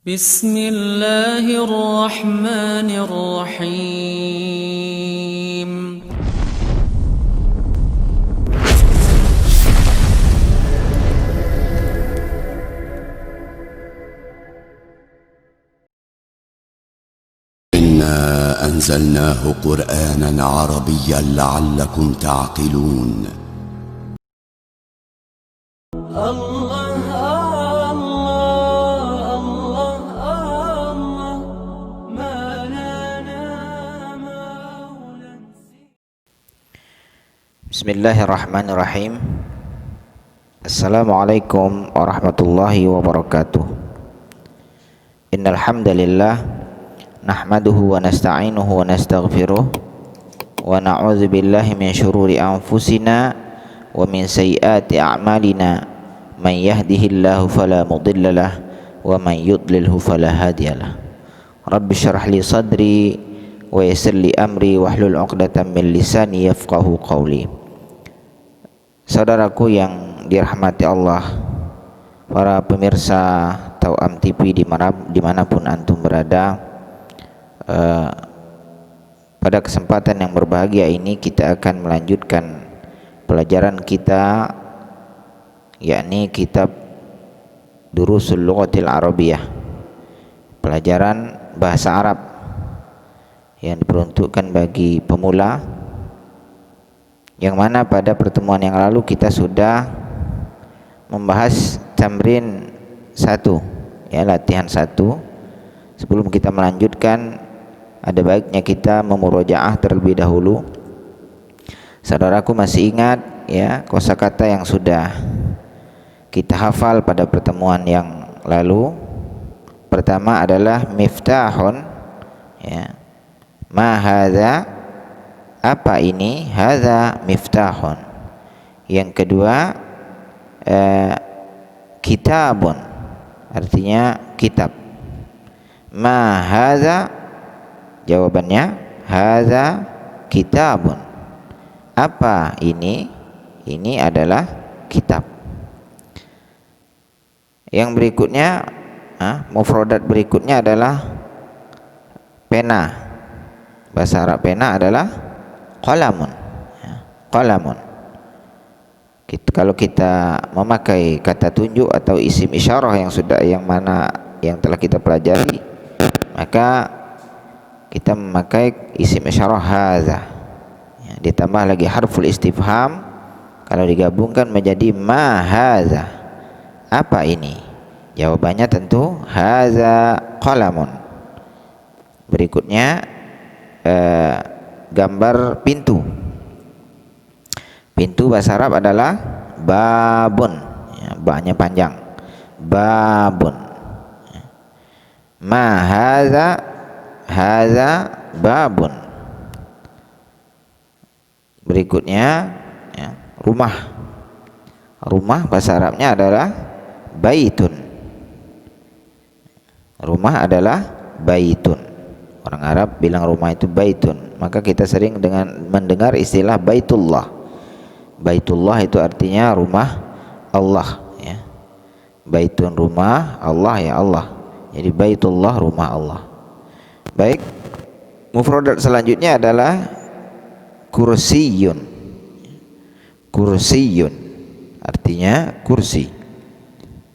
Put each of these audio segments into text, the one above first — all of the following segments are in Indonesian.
بسم الله الرحمن الرحيم. إنا أنزلناه قرآنا عربيا لعلكم تعقلون. Bismillahirrahmanirrahim. Assalamualaikum warahmatullahi wabarakatuh. Innal hamdalillah nahmaduhu wa nasta'inuhu wa nastaghfiruh wa na'udzu billahi min syururi anfusina wa min sayyiati a'malina. Man yahdihillahu fala mudhillalah wa man yudlilhu fala hadiyalah. Rabbi shrah li sadri wa yassir li amri wahlul 'uqdatam min lisani yafqahu qawli. Saudaraku yang dirahmati Allah, para pemirsa Tauam TV dimanapun antum berada, pada kesempatan yang berbahagia ini kita akan melanjutkan pelajaran kita, yakni kitab Durusul Lughatil Arabiyah, pelajaran bahasa Arab yang diperuntukkan bagi pemula, yang mana pada pertemuan yang lalu kita sudah membahas tamrin 1, ya, latihan 1. Sebelum kita melanjutkan, ada baiknya kita memurojaah terlebih dahulu. Saudaraku masih ingat ya kosakata yang sudah kita hafal pada pertemuan yang lalu? Pertama adalah miftahun, ya. Ma hadza, apa ini? Hadza miftahun. Yang kedua kitabun, artinya kitab. Ma hadza, jawabannya hadza kitabun. Apa ini? Ini adalah kitab. Yang berikutnya, mufradat berikutnya adalah pena. Bahasa Arab pena adalah qalamun, ya, qalamun. Kalau kita memakai kata tunjuk atau isim isyarah yang telah kita pelajari, maka kita memakai isim isyarah hadza, ya, ditambah lagi harful istifham. Kalau digabungkan menjadi ma hadza, apa ini? Jawabannya tentu hadza qalamun. Berikutnya gambar pintu. Pintu bahasa Arab adalah babun, ya, ba-nya panjang, babun. Ma hadza, hadza babun. Berikutnya, ya, rumah. Rumah bahasa Arabnya adalah baitun. Rumah adalah baitun. Orang Arab bilang rumah itu baitun, maka kita sering mendengar istilah baitullah. Baitullah itu artinya rumah Allah, ya. Baitun rumah, Allah ya Allah. Jadi baitullah rumah Allah. Baik, mufradat selanjutnya adalah kursiyun. Kursiyun artinya kursi.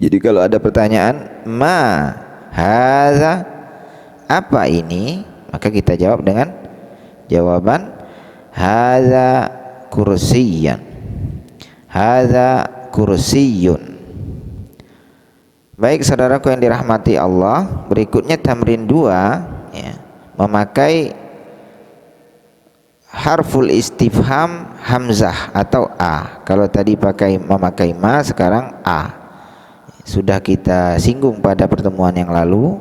Jadi kalau ada pertanyaan ma hadza, apa ini, maka kita jawab dengan jawaban hadza kursiyan, hadza kursiyun. Baik saudaraku yang dirahmati Allah, berikutnya tamrin 2, ya, memakai harful istifham hamzah atau a. Kalau tadi memakai ma, sekarang a. Sudah kita singgung pada pertemuan yang lalu,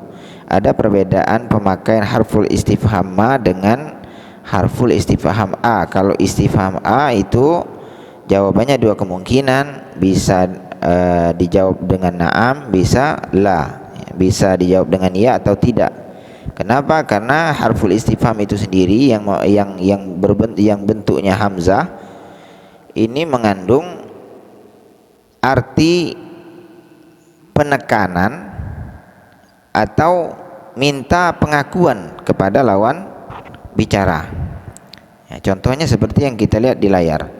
ada perbedaan pemakaian harful istifham ma dengan harful istifham a. Kalau istifham a itu jawabannya dua kemungkinan, bisa dijawab dengan na'am, bisa la, bisa dijawab dengan ya atau tidak. Kenapa? Karena harful istifham itu sendiri yang bentuknya hamzah ini mengandung arti penekanan atau minta pengakuan kepada lawan bicara. Ya, contohnya seperti yang kita lihat di layar.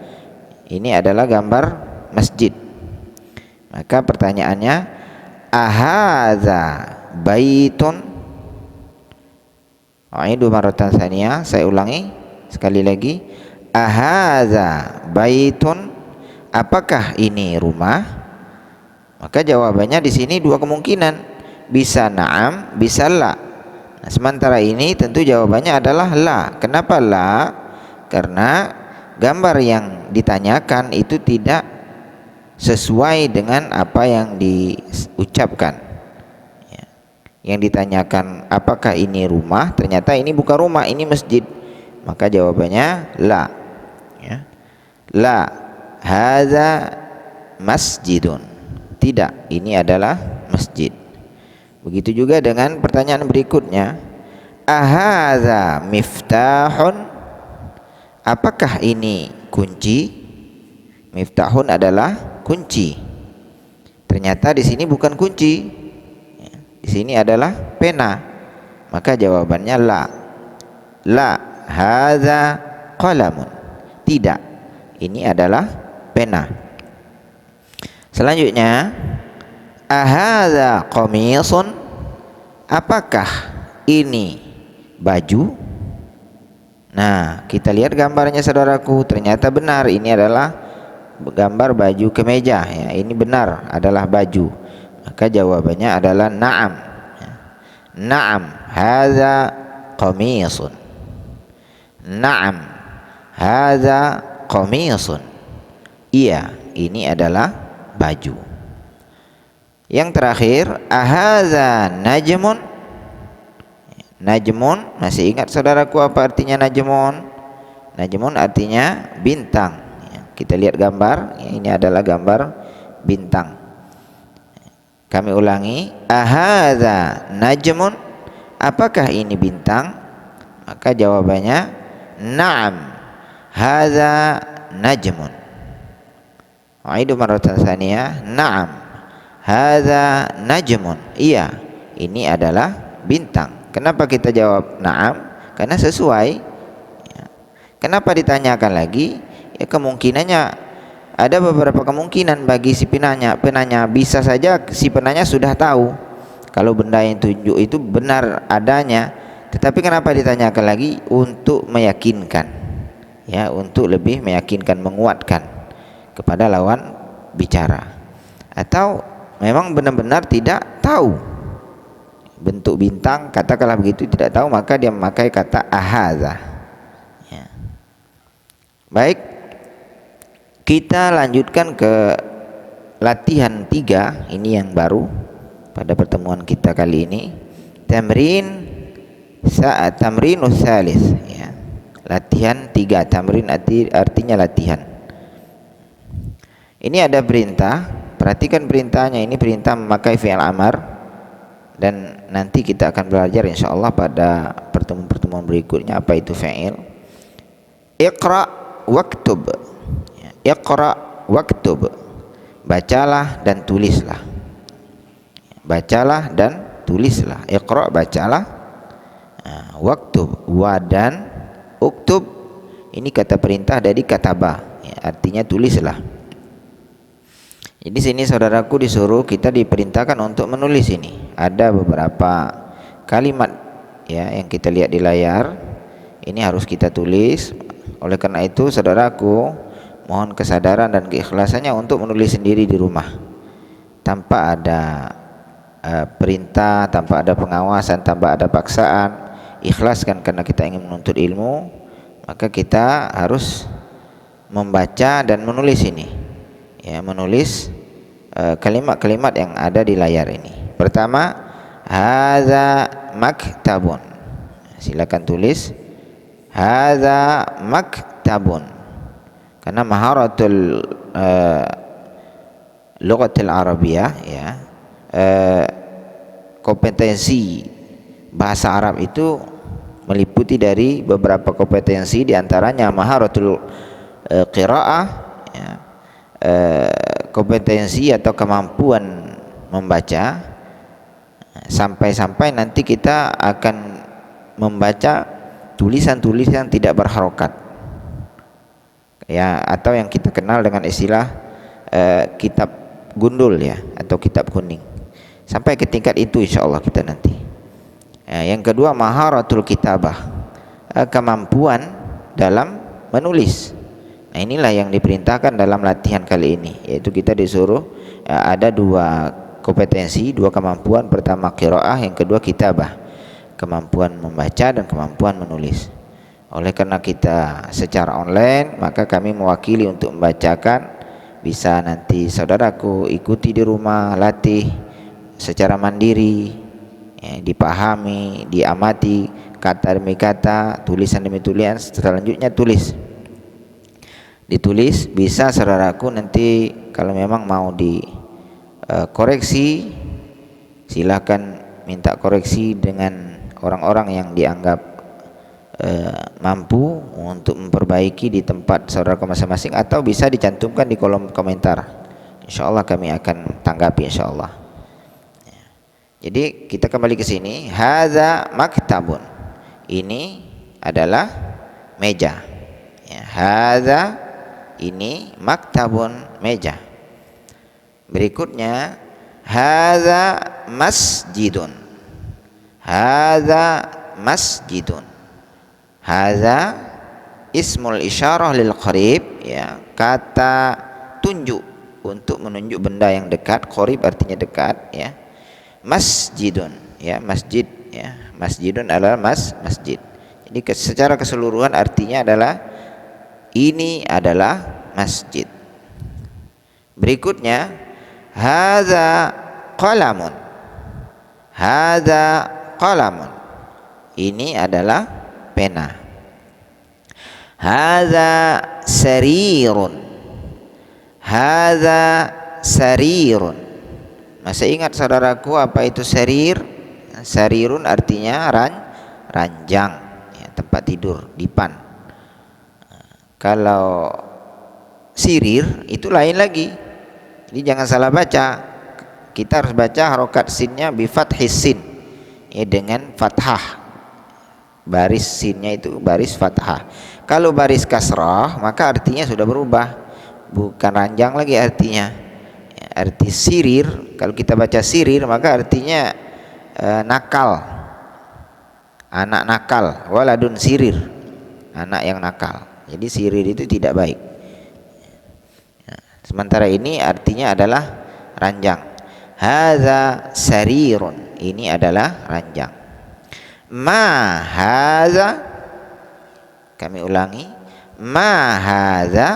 Ini adalah gambar masjid. Maka pertanyaannya, ahadza baitun? Aidu maratan tsaniyah, saya ulangi sekali lagi. Ahadza baitun? Apakah ini rumah? Maka jawabannya di sini dua kemungkinan, bisa na'am, bisa la. Nah, sementara ini tentu jawabannya adalah la. Kenapa la? Karena gambar yang ditanyakan itu tidak sesuai dengan apa yang diucapkan. Ya. Yang ditanyakan apakah ini rumah, ternyata ini bukan rumah, ini masjid. Maka jawabannya la. Ya. La hadza masjidun. Tidak, ini adalah masjid. Begitu juga dengan pertanyaan berikutnya, ahadza miftahun? Apakah ini kunci? Miftahun adalah kunci. Ternyata di sini bukan kunci. Di sini adalah pena. Maka jawabannya la. La hadza qalamun. Tidak. Ini adalah pena. Selanjutnya, ahadza qamisun? Apakah ini baju? Nah, kita lihat gambarnya saudaraku, ternyata benar ini adalah gambar baju kemeja ya. Ini benar adalah baju. Maka jawabannya adalah na'am. Na'am hadza qamisun. Na'am hadza qamisun. Iya, ini adalah baju. Yang terakhir, ahadza najmun? Najmun, masih ingat saudaraku apa artinya najmun? Najmun artinya bintang. Kita lihat gambar, ini adalah gambar bintang. Kami ulangi, ahadza najmun? Apakah ini bintang? Maka jawabannya na'am hadza najmun. Aidu maratan tsaniyah, na'am hadza najmun. Iya, ini adalah bintang. Kenapa kita jawab na'am? Karena sesuai. Ya. Kenapa ditanyakan lagi? Ya, kemungkinannya ada beberapa kemungkinan bagi si penanya. Bisa saja si penanya sudah tahu kalau benda yang tunjuk itu benar adanya, tetapi kenapa ditanyakan lagi? Untuk meyakinkan, ya, untuk lebih meyakinkan, menguatkan kepada lawan bicara. Atau memang benar-benar tidak tahu bentuk bintang, katakanlah begitu, tidak tahu, maka dia memakai kata ahadza. Ya. Baik, kita lanjutkan ke latihan 3. Ini yang baru pada pertemuan kita kali ini. Tamrinus salis. Ya. Latihan 3. Tamrin artinya latihan. Ini ada perintah. Perhatikan perintahnya. Ini perintah memakai fi'il amar. Dan nanti kita akan belajar insyaallah pada pertemuan-pertemuan berikutnya apa itu fa'il. Iqra waktub. Iqra waktub. Bacalah dan tulislah. Bacalah dan tulislah. Iqra, bacalah. Waktub, wa dan uktub. Ini kata perintah dari kataba, ya, artinya tulislah. Jadi sini saudaraku disuruh, kita diperintahkan untuk menulis ini. Ada beberapa kalimat ya yang kita lihat di layar. Ini harus kita tulis. Oleh karena itu saudaraku, mohon kesadaran dan keikhlasannya untuk menulis sendiri di rumah. Tanpa ada perintah, tanpa ada pengawasan, tanpa ada paksaan. Ikhlaskan karena kita ingin menuntut ilmu. Maka kita harus membaca dan menulis ini. Ya, menulis kalimat-kalimat yang ada di layar ini. Pertama, hadza maktabun. Silakan tulis hadza maktabun. Karena maharatul lughatil arabiyah, ya, kompetensi bahasa Arab itu meliputi dari beberapa kompetensi, diantaranya maharatul qiraah, ya, kompetensi atau kemampuan membaca, Sampai-sampai nanti kita akan membaca tulisan-tulisan tidak berharokat, ya, atau yang kita kenal dengan istilah kitab gundul, ya, atau kitab kuning. Sampai ke tingkat itu insyaallah kita nanti. Yang kedua, maharatul kitabah, kemampuan dalam menulis. Nah, inilah yang diperintahkan dalam latihan kali ini, yaitu kita disuruh ada dua kompetensi, dua kemampuan. Pertama qiraah, yang kedua kitabah, kemampuan membaca dan kemampuan menulis. Oleh karena kita secara online, maka kami mewakili untuk membacakan. Bisa nanti saudaraku ikuti di rumah, latih secara mandiri, ya, dipahami, diamati kata demi kata, tulisan demi tulisan, selanjutnya ditulis. Bisa saudaraku nanti kalau memang mau dikoreksi, silakan minta koreksi dengan orang-orang yang dianggap mampu untuk memperbaiki di tempat saudara masing-masing, atau bisa dicantumkan di kolom komentar. Insyaallah kami akan tanggapi insyaallah. Jadi kita kembali ke sini. Hadza maktabun, ini adalah meja, ya. Hadza, ini, maktabun, meja. Berikutnya hadza masjidun. Hadza masjidun. Hadza ismul isyarah lil qarib, ya, kata tunjuk untuk menunjuk benda yang dekat. Qarib artinya dekat, ya. Masjidun, ya, masjid, ya. Masjidun adalah masjid. Jadi secara keseluruhan artinya adalah ini adalah masjid. Berikutnya hadza qalamun. Hadza qalamun, ini adalah pena. Hadza sarirun. Hadza sarirun. Masih ingat saudaraku apa itu sarir? Sarirun artinya ranjang, ya, tempat tidur, dipan. Kalau sirir itu lain lagi. Jadi jangan salah baca. Kita harus baca harokat sinnya bi fathis sin, ya, dengan fathah. Baris sinnya itu baris fathah. Kalau baris kasrah maka artinya sudah berubah, bukan ranjang lagi artinya. Arti sirir, kalau kita baca sirir maka artinya nakal, anak nakal, waladun sirir, anak yang nakal. Jadi sirir itu tidak baik. Sementara ini artinya adalah ranjang. Hadza sarirun, ini adalah ranjang. Ma hadza, kami ulangi, ma hadza,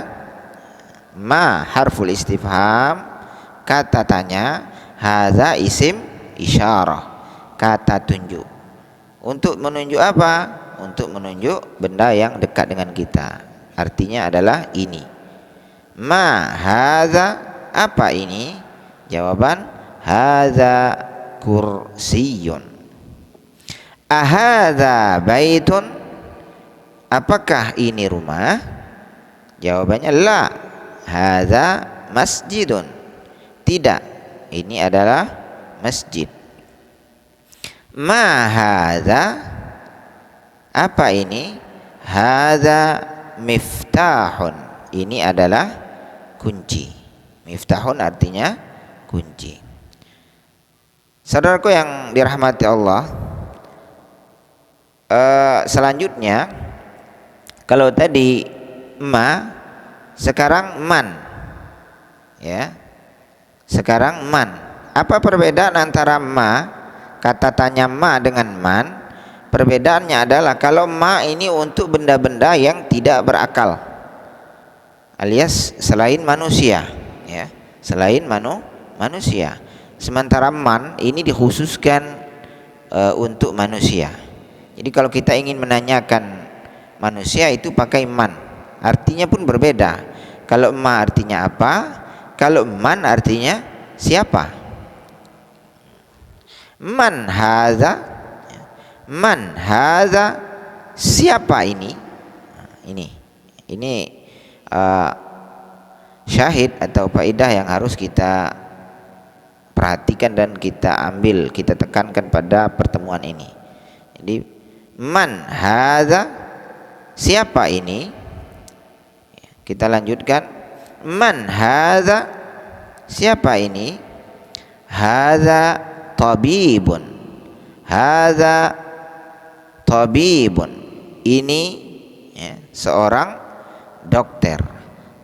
ma harful istifham, kata tanya, hadza isim isyarah, kata tunjuk. Untuk menunjuk apa? Untuk menunjuk benda yang dekat dengan kita. Artinya adalah ini. Ma hadza, apa ini? Jawaban hadza kursiyun. Ahadza baitun, apakah ini rumah? Jawabannya la, hadza masjidun, tidak, ini adalah masjid. Ma hadza, apa ini? Hadza miftahun, ini adalah kunci. Miftahun artinya kunci. Saudaraku yang dirahmati Allah, selanjutnya kalau tadi ma, sekarang man, ya. Sekarang man. Apa perbedaan antara ma, kata tanya ma, dengan man? Perbedaannya adalah kalau ma ini untuk benda-benda yang tidak berakal, alias selain manusia, ya, selain manusia. Sementara man ini dikhususkan untuk manusia. Jadi kalau kita ingin menanyakan manusia itu pakai man, artinya pun berbeda. Kalau ma artinya apa? Kalau man artinya siapa? Man hadza, man hadza, siapa ini? Ini syahid atau faedah yang harus kita perhatikan dan kita ambil, kita tekankan pada pertemuan ini. Jadi man hadza, siapa ini? Kita lanjutkan, man hadza, siapa ini? Hadza tabibun, hadza tabibun, ini ya, seorang dokter.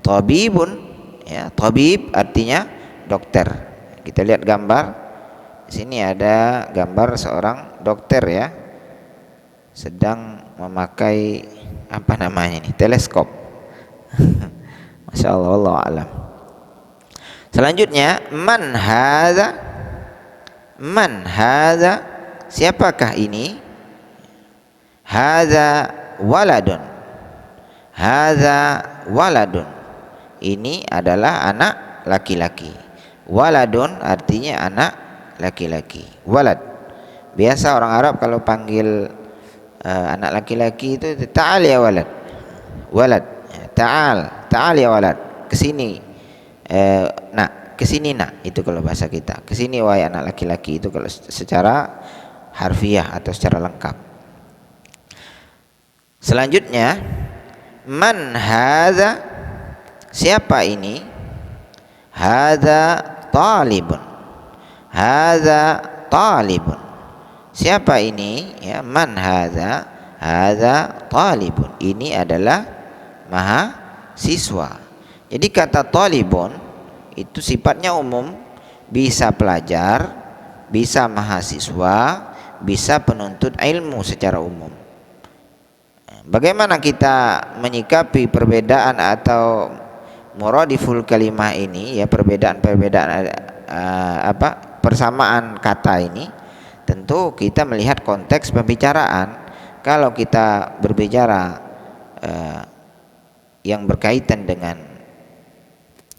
Tabibun ya, tabib artinya dokter. Kita lihat gambar. Di sini ada gambar seorang dokter ya, sedang memakai apa namanya ini? Teleskop. Masya Allah, wallahu a'lam. Selanjutnya, man hadza, man hadza, siapakah ini? Hadza waladun, hadza waladun, ini adalah anak laki-laki. Waladun artinya anak laki-laki. Walad, biasa orang Arab kalau panggil anak laki-laki itu ta'al ya walad, walad, ta'al ya walad, kesini nak, kesini nak, itu kalau bahasa kita, kesini wahai anak laki-laki, itu kalau secara harfiah atau secara lengkap. Selanjutnya, man hadza, siapa ini? Hadza talibun, hadza talibun, siapa ini? Ya, man hadza, hadza talibun, ini adalah mahasiswa. Jadi kata talibun itu sifatnya umum, bisa pelajar, bisa mahasiswa, bisa penuntut ilmu secara umum. Bagaimana kita menyikapi perbedaan atau muradiful kalimah ini ya, perbedaan-perbedaan persamaan kata ini? Tentu kita melihat konteks pembicaraan. Kalau kita berbicara yang berkaitan dengan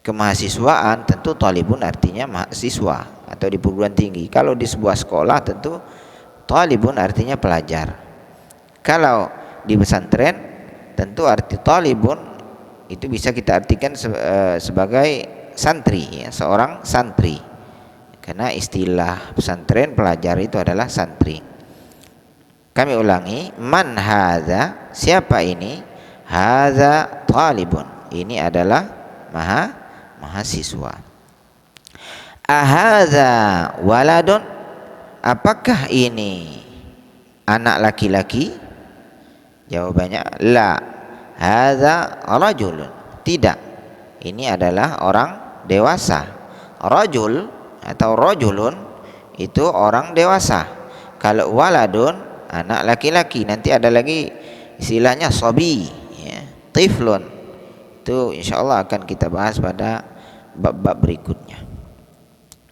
kemahasiswaan, tentu talibun artinya mahasiswa atau di perguruan tinggi. Kalau di sebuah sekolah tentu talibun artinya pelajar. Kalau di pesantren tentu arti talibun itu bisa kita artikan sebagai santri ya, seorang santri. Karena istilah pesantren pelajar itu adalah santri. Kami ulangi, man hadza, siapa ini? Hadza talibun, ini adalah mahasiswa. Ahadza waladun, apakah ini anak laki-laki? Jawabannya la, hadza rajulun, tidak, ini adalah orang dewasa. Rajul atau rajulun itu orang dewasa. Kalau waladun anak laki-laki, nanti ada lagi istilahnya sabi ya, tiflun, itu insyaallah akan kita bahas pada bab-bab berikutnya.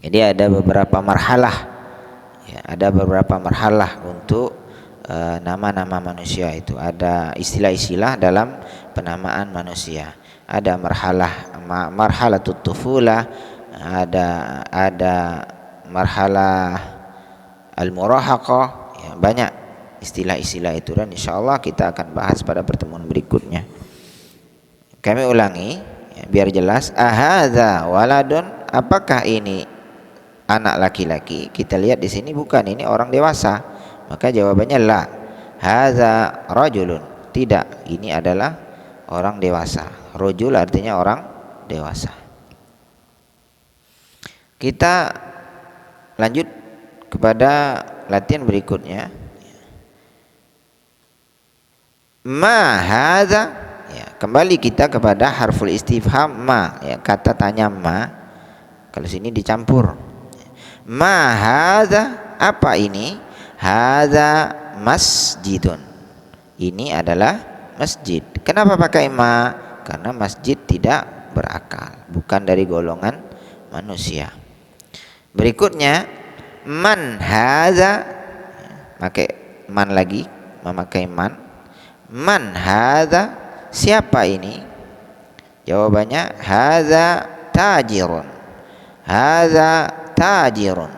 Jadi ada beberapa marhalah ya, ada beberapa marhalah untuk nama-nama manusia itu. Ada istilah-istilah dalam penamaan manusia. Ada marhalatut tufulah, ada marhalah al-murahaqah ya, banyak istilah-istilah itu, dan insyaallah kita akan bahas pada pertemuan berikutnya. Kami ulangi ya, biar jelas. Ahadza waladun, apakah ini anak laki-laki? Kita lihat di sini bukan, ini orang dewasa, maka jawabannya la. Hadza rajulun, tidak, ini adalah orang dewasa. Rajul artinya orang dewasa. Kita lanjut kepada latihan berikutnya. Ma hadza ya, kembali kita kepada harful istifham ma ya, kata tanya ma. Kalau sini dicampur. Ma hadza, apa ini? Hadza masjidun, ini adalah masjid. Kenapa pakai ma? Karena masjid tidak berakal, bukan dari golongan manusia. Berikutnya man hadza, pakai man lagi, memakai man. Man hadza, siapa ini? Jawabannya hadza tajirun, hadza tajirun,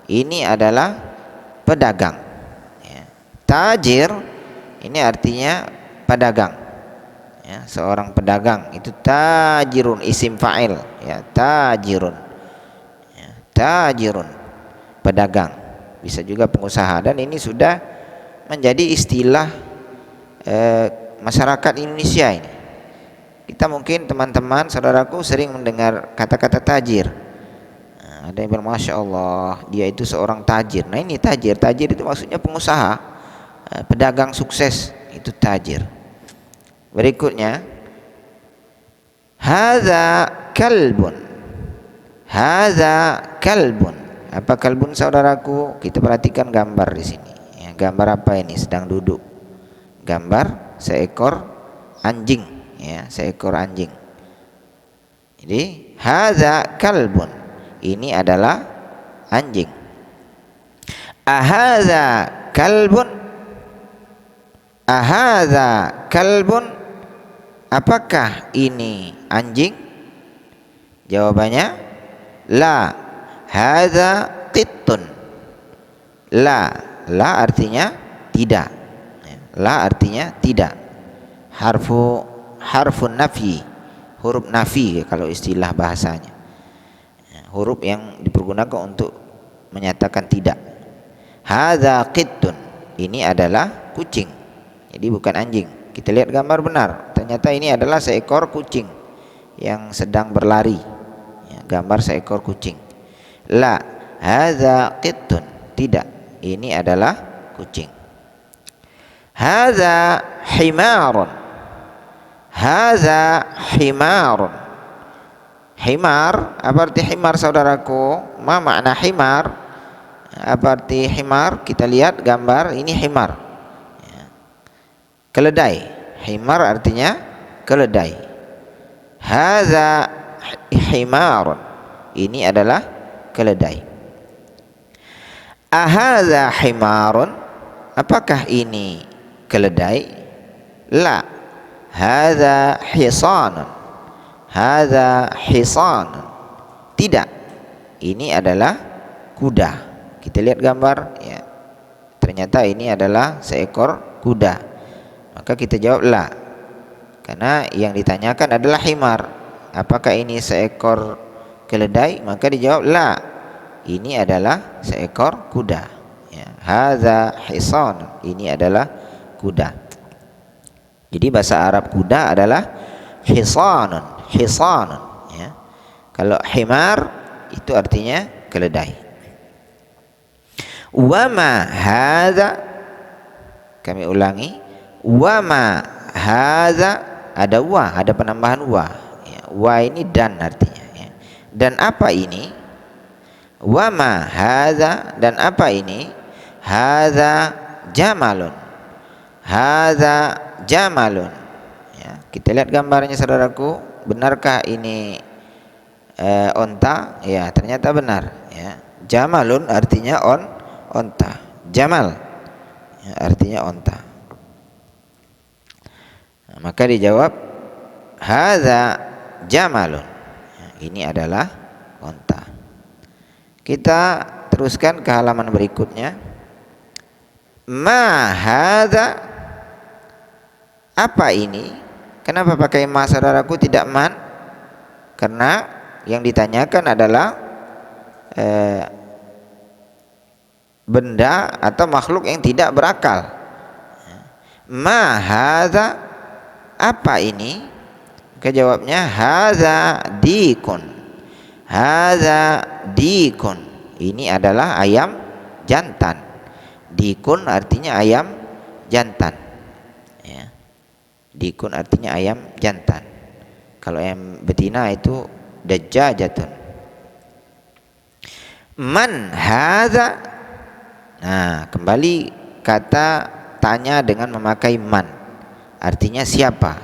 ini adalah pedagang ya. Tajir ini artinya pedagang ya, seorang pedagang itu tajirun, isim fa'il ya, tajirun ya. tajirun, pedagang, bisa juga pengusaha. Dan ini sudah menjadi istilah masyarakat Indonesia ini. Kita mungkin teman-teman, saudaraku sering mendengar kata-kata tajir. Nah, ada yang bilang Masya Allah dia itu seorang tajir. Nah ini tajir itu maksudnya pengusaha, pedagang sukses, itu tajir. Berikutnya, hadza kalbun. Hadza kalbun. Apa kalbun, saudaraku? Kita perhatikan gambar di sini. Ya, gambar apa ini? Sedang duduk. Gambar seekor anjing, ya, seekor anjing. Jadi hadza kalbun, ini adalah anjing. Ahadza kalbun. Ahadza kalbun. Apakah ini anjing? Jawabannya la. Hadza qittun. La artinya tidak. La artinya tidak. Harfun nafi, huruf nafi kalau istilah bahasanya. Huruf yang dipergunakan untuk menyatakan tidak. Hadza qittun, ini adalah kucing. Jadi bukan anjing. Kita lihat gambar benar. Ternyata ini adalah seekor kucing yang sedang berlari. Ya, gambar seekor kucing. La, hadza qittun, tidak. Ini adalah kucing. Hadza himarun. Hadza himarun. Himar, apa arti himar, saudaraku? Ma makna himar? Apa arti himar? Kita lihat gambar, ini himar. Keledai. Himar artinya keledai. Hadza himarun, ini adalah keledai. Ahadza himarun, apakah ini keledai? La, hadza hisanun. Hadza hisanun, tidak, ini adalah kuda. Kita lihat gambar, ya, ternyata ini adalah seekor kuda. Maka kita jawab la, karena yang ditanyakan adalah himar. Apakah ini seekor keledai? Maka dijawab la, ini adalah seekor kuda. Ya, hadza hisan, ini adalah kuda. Jadi bahasa Arab kuda adalah hisanun, hisanun. Ya. Kalau himar itu artinya keledai. Wa ma hadza, kami ulangi, wa ma hadza, ada wa, ada penambahan wa. Ya, wa ini dan artinya. Ya. Dan apa ini? Wa ma hadza, dan apa ini? Hadza jamalun. Hadza jamalun. Ya, kita lihat gambarnya, saudaraku. Benarkah ini onta? Ya, ternyata benar. Ya. Jamalun artinya onta. Jamal, ya, artinya onta. Nah, maka dijawab hadza jamalun. Ya, ini adalah onta. Kita teruskan ke halaman berikutnya. Ma hadza, apa ini? Kenapa pakai ma, saudaraku, tidak man? Karena yang ditanyakan adalah benda atau makhluk yang tidak berakal. Ma hadza, apa ini? Kejawabnya hadza dikun. Hadza dikun, ini adalah ayam jantan. Dikun artinya ayam jantan. Ya. Dikun artinya ayam jantan. Kalau ayam betina itu dajjajatun. Man hadza. Nah, kembali kata tanya dengan memakai man. Artinya siapa?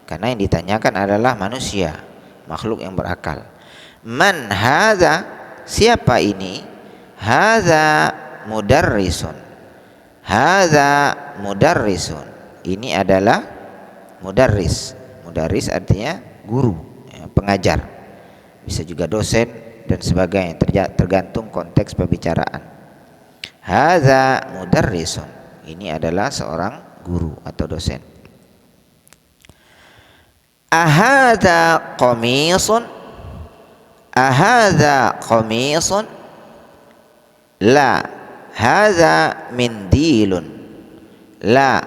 Karena yang ditanyakan adalah manusia, makhluk yang berakal. Man hadza, siapa ini? Hadza mudarrisun. Hadza mudarrisun, ini adalah mudarris. Mudarris artinya guru, ya, pengajar. Bisa juga dosen dan sebagainya, tergantung konteks pembicaraan. Hadza mudarrisun, ini adalah seorang guru atau dosen. Ahadza qamisun. Ahadza qamisun? La, hadza mindilun. La,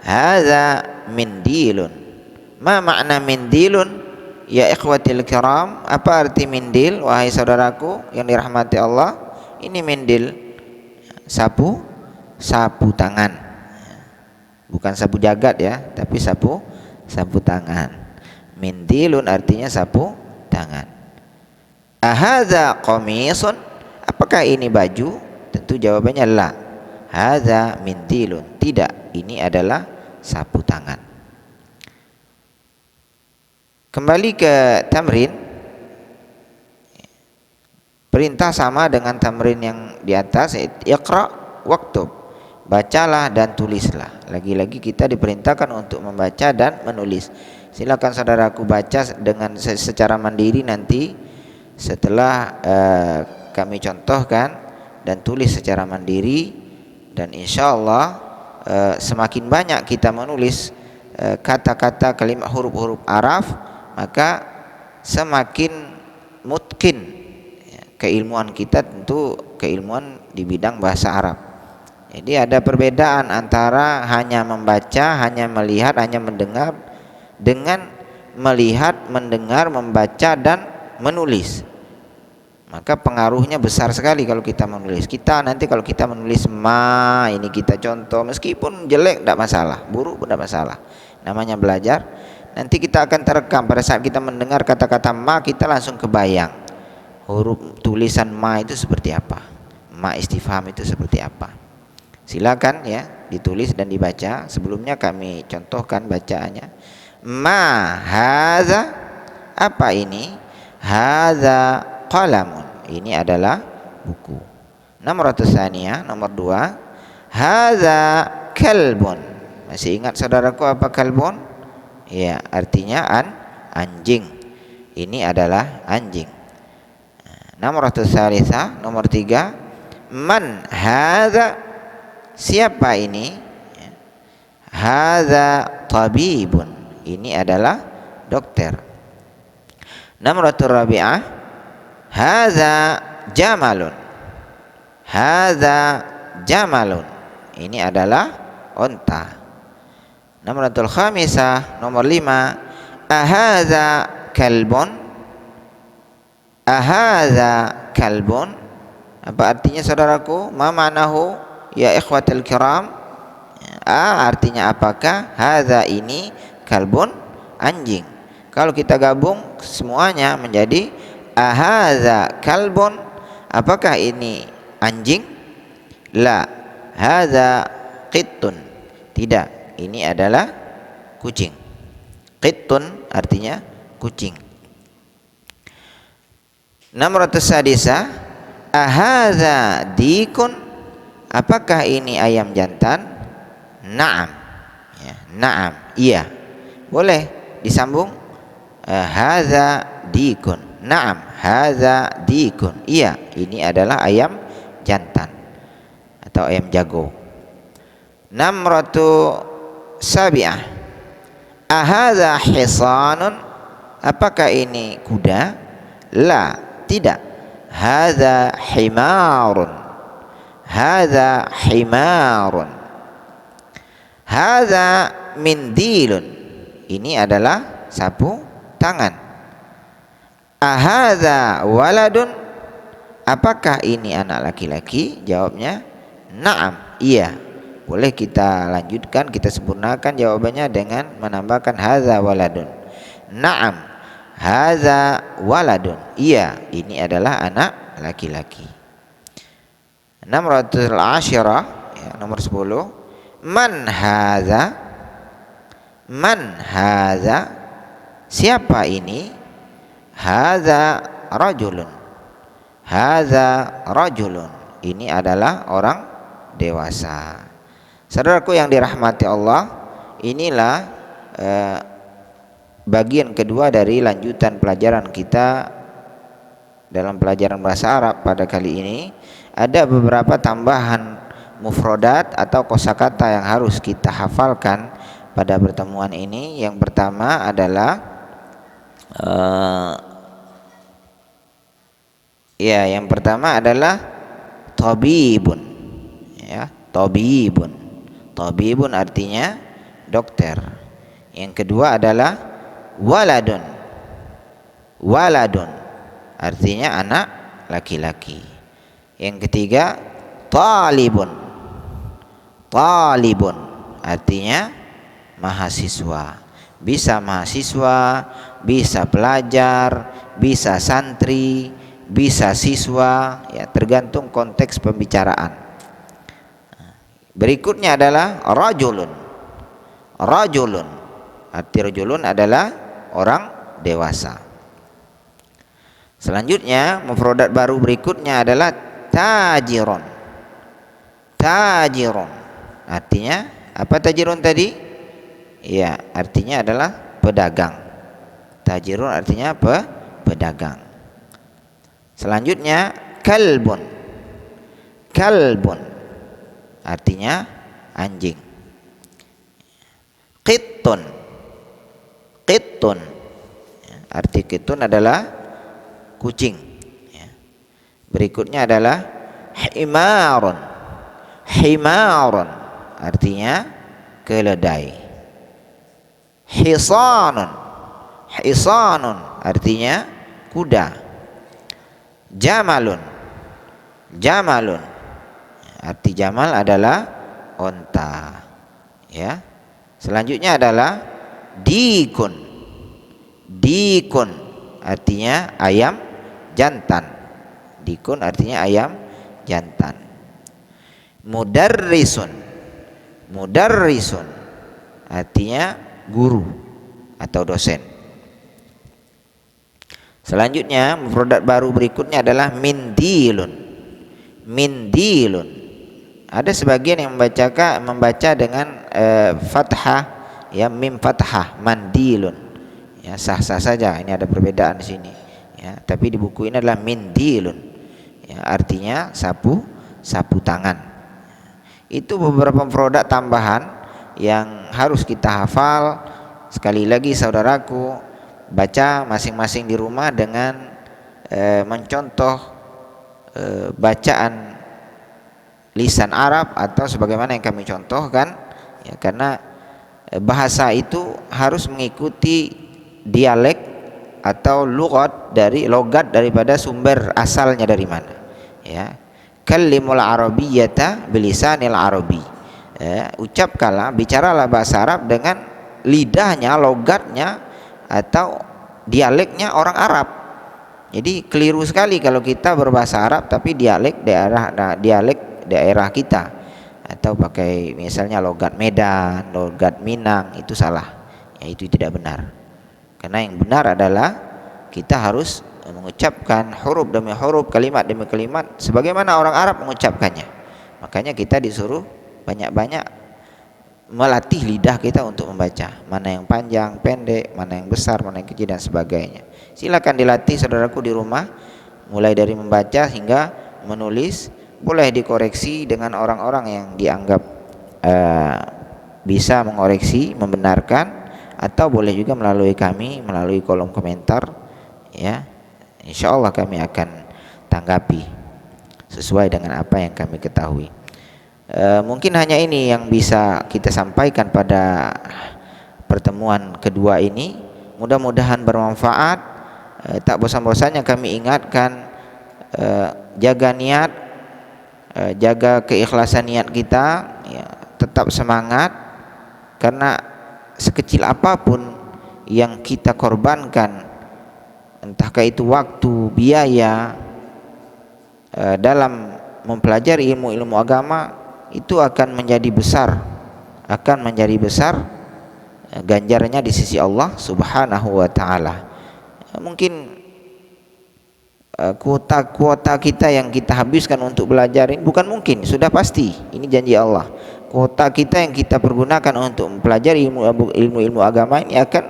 hadza mindilun. Ma makna mindilun? Ya ikhwatil kiram, apa arti mindil wahai saudaraku yang dirahmati Allah? Ini mindil, sapu tangan. Bukan sapu jagat ya, tapi sapu tangan. Mindilun artinya sapu tangan. Ahadza qamisun? Apakah ini baju? Tentu jawabannya la. Hadza mindilun. Tidak, ini adalah sapu tangan. Kembali ke tamrin. Perintah sama dengan tamrin yang di atas, iqra waktub. Bacalah dan tulislah. Lagi-lagi kita diperintahkan untuk membaca dan menulis. Silakan saudaraku baca dengan secara mandiri nanti setelah kami contohkan, dan tulis secara mandiri. Dan insya Allah semakin banyak kita menulis kata-kata, kalimat, huruf-huruf Arab, maka semakin mutkin keilmuan kita, tentu keilmuan di bidang bahasa Arab. Jadi ada perbedaan antara hanya membaca, hanya melihat, hanya mendengar, dengan melihat, mendengar, membaca dan menulis. Maka pengaruhnya besar sekali kalau kita menulis. Kita nanti kalau kita menulis ma, ini kita contoh, meskipun jelek tidak masalah, buruk pun tidak masalah. Namanya belajar. Nanti kita akan terekam pada saat kita mendengar kata-kata ma, kita langsung kebayang huruf tulisan ma itu seperti apa, ma istifham itu seperti apa. Silakan ya ditulis dan dibaca. Sebelumnya kami contohkan bacaannya. Ma hadza, apa ini? Hadza qalamun, ini adalah buku. Nomor tsaniyah, nomor 2. Hadza kalbun. Masih ingat saudaraku apa kalbun? Ya, artinya anjing. Ini adalah anjing. Nomor tsalitsah, nomor 3. Man hadza, siapa ini? Hadza tabibun, ini adalah dokter. Nomor rabi'ah, hadza jamalun. Hadza jamalun, ini adalah onta. Nomor khamisah, nomor 5. Ahadza kalbun? Ahadza kalbun, apa artinya saudaraku? Ma ma'nahu ya ikhwatul kiram? Artinya apakah? Hadza, ini, kalbun, anjing. Kalau kita gabung semuanya menjadi ahadza kalbun, apakah ini anjing? La, hadza qittun. Tidak, ini adalah kucing. Qittun artinya kucing. Nomor sadisah, ahadza dikun? Apakah ini ayam jantan? Naam. Ya, naam, iya. Boleh disambung. Hadza dikun. Naam, hadza dikun. Iya, ini adalah ayam jantan atau ayam jago. Namratu sabi'ah, ahadza hisanun? Apakah ini kuda? La, tidak. Hadza himarun. Hadza himarun. Hadza mindilun, ini adalah sapu tangan. Ahadza waladun? Apakah ini anak laki-laki? Jawabnya na'am, iya. Boleh kita lanjutkan, kita sempurnakan jawabannya dengan menambahkan hadza waladun. Na'am, hadza waladun, iya, ini adalah anak laki-laki. Namratul asyirah, ya, nomor 10. Man hadza? Man hadza? Siapa ini? Hadza rajulun. Hadza rajulun, ini adalah orang dewasa. Saudaraku yang dirahmati Allah, inilah bagian kedua dari lanjutan pelajaran kita dalam pelajaran bahasa Arab pada kali ini. Ada beberapa tambahan mufradat atau kosakata yang harus kita hafalkan pada pertemuan ini. Yang pertama adalah Ya, yang pertama adalah tabibun. Ya, tabibun. Tabibun artinya dokter. Yang kedua adalah waladun. Waladun artinya anak laki-laki. Yang ketiga talibun. Talibun artinya mahasiswa. Bisa mahasiswa, bisa pelajar, bisa santri, bisa siswa, ya tergantung konteks pembicaraan. Berikutnya adalah rajulun. Rajulun arti rajulun adalah orang dewasa. Selanjutnya mufradat baru berikutnya adalah tajirun. Tajirun artinya apa tajirun tadi? Ya, artinya adalah pedagang. Tajirun artinya apa? Pedagang. Selanjutnya kalbun. Kalbun artinya anjing. Qittun. Qittun arti qittun adalah kucing. Berikutnya adalah himarun. Himarun artinya keledai. Hisanun. Hisanun artinya kuda. Jamalun. Jamalun arti jamal adalah onta. Ya. Selanjutnya adalah dikun. Dikun artinya ayam jantan. Dikun artinya ayam jantan. Mudarrisun. Mudarrisun artinya guru atau dosen. Selanjutnya mufradat baru berikutnya adalah mindilun. Mindilun. Ada sebagian yang membaca dengan fathah, ya mim fathah, mandilun. Ya sah-sah saja, ini ada perbedaan di sini. Ya, tapi di buku ini adalah mindilun. Ya, artinya sapu tangan. Itu beberapa produk tambahan yang harus kita hafal. Sekali lagi saudaraku, baca masing-masing di rumah dengan mencontoh bacaan lisan Arab atau sebagaimana yang kami contohkan, ya, karena bahasa itu harus mengikuti dialek atau logat daripada sumber asalnya dari mana. Ya, kalimul arabiyyata bilisanil arabi. Ucapkanlah, bicaralah bahasa Arab dengan lidahnya, logatnya atau dialeknya orang Arab. Jadi keliru sekali kalau kita berbahasa Arab tapi dialek daerah kita, atau pakai misalnya logat Medan, logat Minang, itu salah. Ya, itu tidak benar. Karena yang benar adalah kita harus mengucapkan huruf demi huruf, kalimat demi kalimat sebagaimana orang Arab mengucapkannya. Makanya kita disuruh banyak-banyak melatih lidah kita untuk membaca, mana yang panjang, pendek, mana yang besar, mana yang kecil dan sebagainya. Silakan dilatih saudaraku di rumah, mulai dari membaca hingga menulis. Boleh dikoreksi dengan orang-orang yang dianggap bisa mengoreksi, membenarkan, atau boleh juga melalui kami, melalui kolom komentar. Ya, insya Allah kami akan tanggapi sesuai dengan apa yang kami ketahui. Mungkin hanya ini yang bisa kita sampaikan pada pertemuan kedua ini. Mudah-mudahan bermanfaat. Tak bosan-bosannya kami ingatkan, jaga niat, jaga keikhlasan niat kita, ya, tetap semangat, karena sekecil apapun yang kita korbankan, entahkah itu waktu, biaya, dalam mempelajari ilmu-ilmu agama, itu akan menjadi besar, ganjarannya di sisi Allah Subhanahu wa taala. Mungkin kuota kita yang kita habiskan untuk belajar ini, bukan mungkin, sudah pasti, ini janji Allah. Kuota kita yang kita pergunakan untuk mempelajari ilmu agama ini akan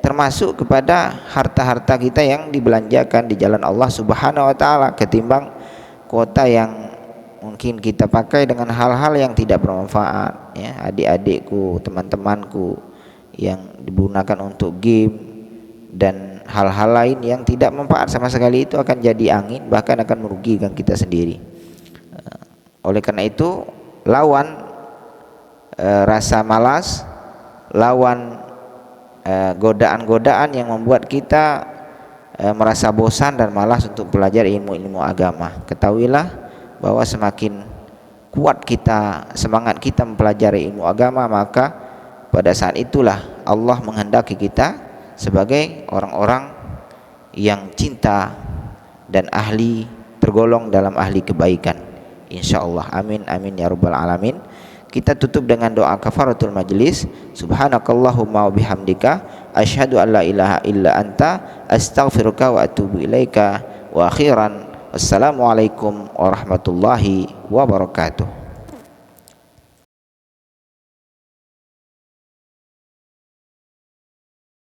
termasuk kepada harta-harta kita yang dibelanjakan di jalan Allah Subhanahu wa taala, ketimbang kuota yang mungkin kita pakai dengan hal-hal yang tidak bermanfaat, ya, adik-adikku, teman-temanku yang digunakan untuk game dan hal-hal lain yang tidak manfaat sama sekali itu akan jadi angin, bahkan akan merugikan kita sendiri. Oleh karena itu, lawan rasa malas, lawan godaan-godaan yang membuat kita merasa bosan dan malas untuk belajar ilmu-ilmu agama. Ketahuilah bahwa semakin kuat kita, semangat kita mempelajari ilmu agama, maka pada saat itulah Allah menghendaki kita sebagai orang-orang yang cinta dan ahli, tergolong dalam ahli kebaikan, insyaallah. Amin amin ya rabbal alamin. Kita tutup dengan doa kafaratul majlis. Subhanakallahumma wa bihamdika asyhadu an la ilaha illa anta astaghfiruka wa atubu ilaika. Wa akhiran, wassalamualaikum warahmatullahi wabarakatuh.